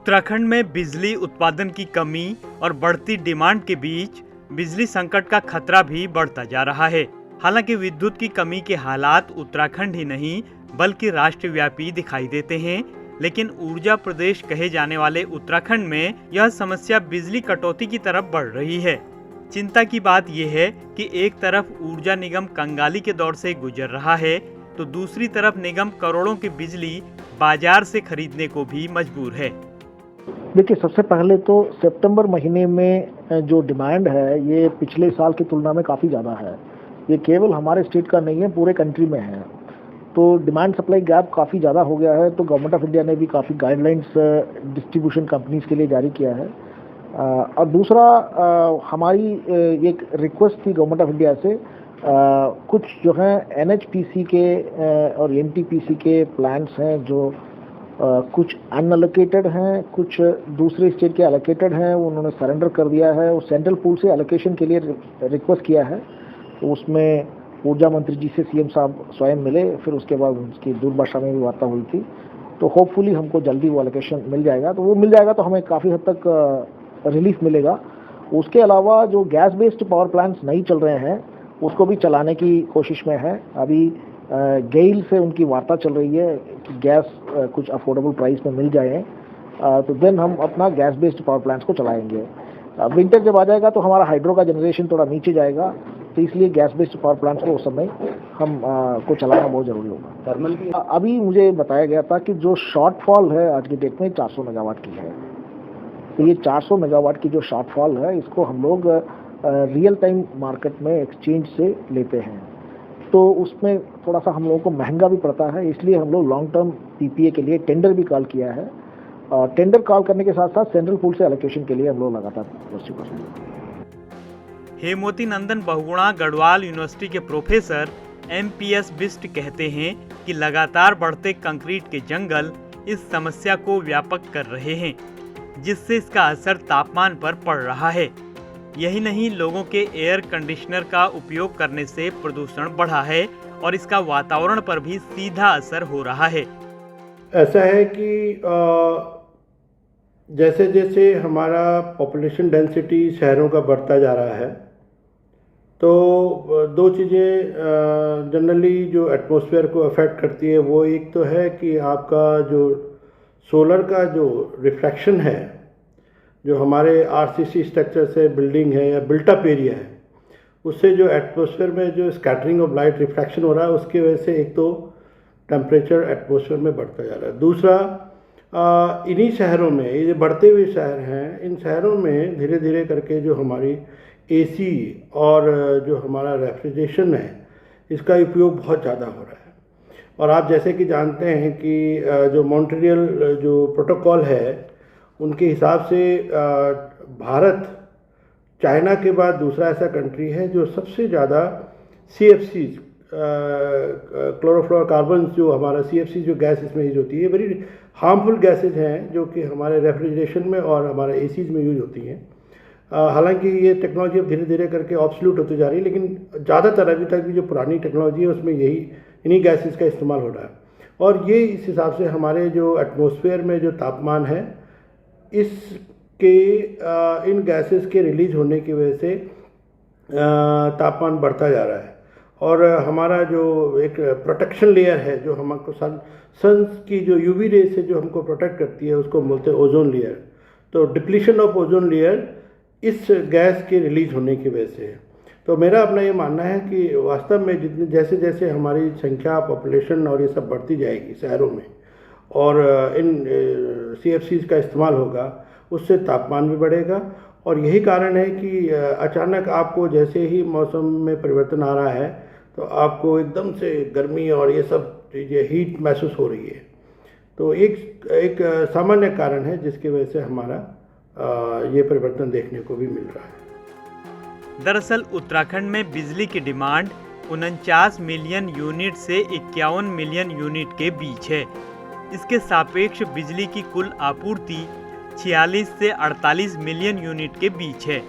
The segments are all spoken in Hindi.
उत्तराखंड में बिजली उत्पादन की कमी और बढ़ती डिमांड के बीच बिजली संकट का खतरा भी बढ़ता जा रहा है। हालांकि विद्युत की कमी के हालात उत्तराखंड ही नहीं बल्कि राष्ट्रव्यापी दिखाई देते हैं, लेकिन ऊर्जा प्रदेश कहे जाने वाले उत्तराखंड में यह समस्या बिजली कटौती की तरफ बढ़ रही है। चिंता की बात यह है कि एक तरफ ऊर्जा निगम कंगाली के दौर से गुजर रहा है, तो दूसरी तरफ निगम करोड़ों की बिजली बाजार से खरीदने को भी मजबूर है। देखिए, सबसे पहले तो सितंबर महीने में जो डिमांड है ये पिछले साल की तुलना में काफ़ी ज़्यादा है। ये केवल हमारे स्टेट का नहीं है, पूरे कंट्री में है। तो डिमांड सप्लाई गैप काफ़ी ज़्यादा हो गया है। तो गवर्नमेंट ऑफ इंडिया ने भी काफ़ी गाइडलाइंस डिस्ट्रीब्यूशन कंपनीज के लिए जारी किया है। और दूसरा, हमारी एक रिक्वेस्ट थी गवर्नमेंट ऑफ इंडिया से, कुछ जो है NHPC के और NTPC के प्लान्स हैं जो कुछ अनअलोकेटेड हैं, कुछ दूसरे स्टेट के एलोकेटेड हैं, उन्होंने सरेंडर कर दिया है और सेंट्रल पूल से एलोकेशन के लिए रिक्वेस्ट किया है। तो उसमें ऊर्जा मंत्री जी से CM साहब स्वयं मिले, फिर उसके बाद उसकी दूरभाषा में भी वार्ता हुई थी। तो होपफुली हमको जल्दी वो एलोकेशन मिल जाएगा। तो वो मिल जाएगा तो हमें काफ़ी हद तक रिलीफ मिलेगा। उसके अलावा जो गैस बेस्ड पावर प्लांट्स नहीं चल रहे हैं उसको भी चलाने की कोशिश में है। अभी गेल से उनकी वार्ता चल रही है कि गैस कुछ अफोर्डेबल प्राइस में मिल जाए, तो देन हम अपना गैस बेस्ड पावर प्लांट्स को चलाएंगे। विंटर जब आ जाएगा तो हमारा हाइड्रो का जनरेशन थोड़ा नीचे जाएगा, तो इसलिए गैस बेस्ड पावर प्लांट्स को उस समय हम को चलाना बहुत ज़रूरी होगा। थर्मल की अभी मुझे बताया गया था कि जो शॉर्टफॉल है आज की डेट में 400 मेगावाट की है। तो ये 400 मेगावाट की जो शॉर्टफॉल है इसको हम लोग रियल टाइम मार्केट में एक्सचेंज से लेते हैं। तो उसमें थोड़ा सा हम लोगों को महंगा भी पड़ता है, इसलिए हम लोग लॉन्ग टर्म PPA के लिए टेंडर भी कॉल किया है। और टेंडर कॉल करने के साथ साथ सेंट्रल पूल से एलोकेशन के लिए हम लोग लगातार कोशिश कर रहे हैं। हेमवती नंदन बहुगुणा गढ़वाल यूनिवर्सिटी के प्रोफेसर MPS बिष्ट कहते हैं कि लगातार बढ़ते कंक्रीट के जंगल इस समस्या को व्यापक कर रहे हैं, जिससे इसका असर तापमान पर पड़ रहा है। यही नहीं, लोगों के एयर कंडीशनर का उपयोग करने से प्रदूषण बढ़ा है और इसका वातावरण पर भी सीधा असर हो रहा है। ऐसा है कि जैसे जैसे हमारा पॉपुलेशन डेंसिटी शहरों का बढ़ता जा रहा है, तो दो चीज़ें जनरली जो एटमॉस्फेयर को अफेक्ट करती है। वो एक तो है कि आपका जो सोलर का जो रिफ्रैक्शन है, जो हमारे RCC स्ट्रक्चर से बिल्डिंग है या बिल्टअप एरिया है, उससे जो एटमॉस्फेयर में जो स्कैटरिंग ऑफ लाइट रिफ्रैक्शन हो रहा है, उसकी वजह से एक तो टेम्परेचर एटमॉस्फेयर में बढ़ता जा रहा है। दूसरा, इन्हीं शहरों में, ये बढ़ते हुए शहर हैं, इन शहरों में धीरे धीरे करके जो हमारी AC और जो हमारा रेफ्रिजरेशन है, इसका उपयोग बहुत ज़्यादा हो रहा है। और आप जैसे कि जानते हैं कि जो मॉन्ट्रियल जो प्रोटोकॉल है, उनके हिसाब से भारत चाइना के बाद दूसरा ऐसा कंट्री है जो सबसे ज़्यादा CFCs क्लोरोफ्लोरोकार्बन, जो हमारा CFC जो गैस इसमें यूज होती है, वेरी हार्मफुल गैसेज हैं जो कि हमारे रेफ्रिजरेशन में और हमारे ACs में यूज होती हैं। हालांकि ये टेक्नोलॉजी अब धीरे धीरे करके ऑब्सोल्यूट होती जा रही है, लेकिन ज़्यादातर अभी तक भी जो पुरानी टेक्नोलॉजी है उसमें इन्हीं गैसेज का इस्तेमाल हो रहा है। और ये इस हिसाब से हमारे जो एटमॉस्फेयर में जो तापमान है, इसके इन गैसेस के रिलीज होने की वजह से तापमान बढ़ता जा रहा है। और हमारा जो एक प्रोटेक्शन लेयर है, जो हमको सन की जो UV रे से जो हमको प्रोटेक्ट करती है, उसको बोलते हैं ओजोन लेयर। तो डिप्लीशन ऑफ ओजोन लेयर इस गैस के रिलीज होने की वजह से है। तो मेरा अपना ये मानना है कि वास्तव में जितने जैसे जैसे हमारी संख्या, पॉपुलेशन और ये सब बढ़ती जाएगी शहरों में, और इन CFCs का इस्तेमाल होगा, उससे तापमान भी बढ़ेगा। और यही कारण है कि अचानक आपको जैसे ही मौसम में परिवर्तन आ रहा है, तो आपको एकदम से गर्मी और ये सब चीज़ें, हीट महसूस हो रही है। तो एक सामान्य कारण है जिसकी वजह से हमारा ये परिवर्तन देखने को भी मिल रहा है। दरअसल उत्तराखंड में बिजली की डिमांड 49 मिलियन यूनिट से 51 मिलियन यूनिट के बीच है। इसके सापेक्ष बिजली की कुल आपूर्ति 46 से 48 मिलियन यूनिट के बीच है।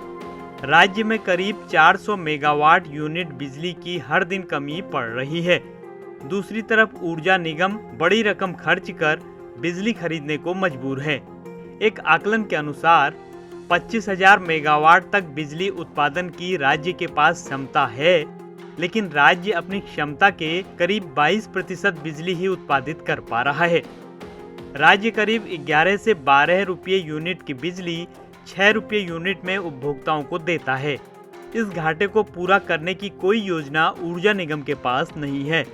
राज्य में करीब 400 मेगावाट यूनिट बिजली की हर दिन कमी पड़ रही है। दूसरी तरफ ऊर्जा निगम बड़ी रकम खर्च कर बिजली खरीदने को मजबूर है। एक आकलन के अनुसार 25,000 मेगावाट तक बिजली उत्पादन की राज्य के पास क्षमता है, लेकिन राज्य अपनी क्षमता के करीब 22% बिजली ही उत्पादित कर पा रहा है। राज्य करीब 11 से 12 रुपये यूनिट की बिजली 6 रुपये यूनिट में उपभोक्ताओं को देता है। इस घाटे को पूरा करने की कोई योजना ऊर्जा निगम के पास नहीं है।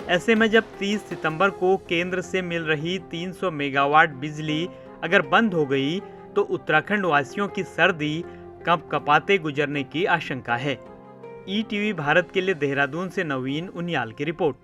ऐसे में जब 30 सितंबर को केंद्र से मिल रही 300 मेगावाट बिजली अगर बंद हो गई तो उत्तराखंड वासियों की सर्दी कंपकपाते गुजरने की आशंका है। ईटीवी भारत के लिए देहरादून से नवीन उनियाल की रिपोर्ट।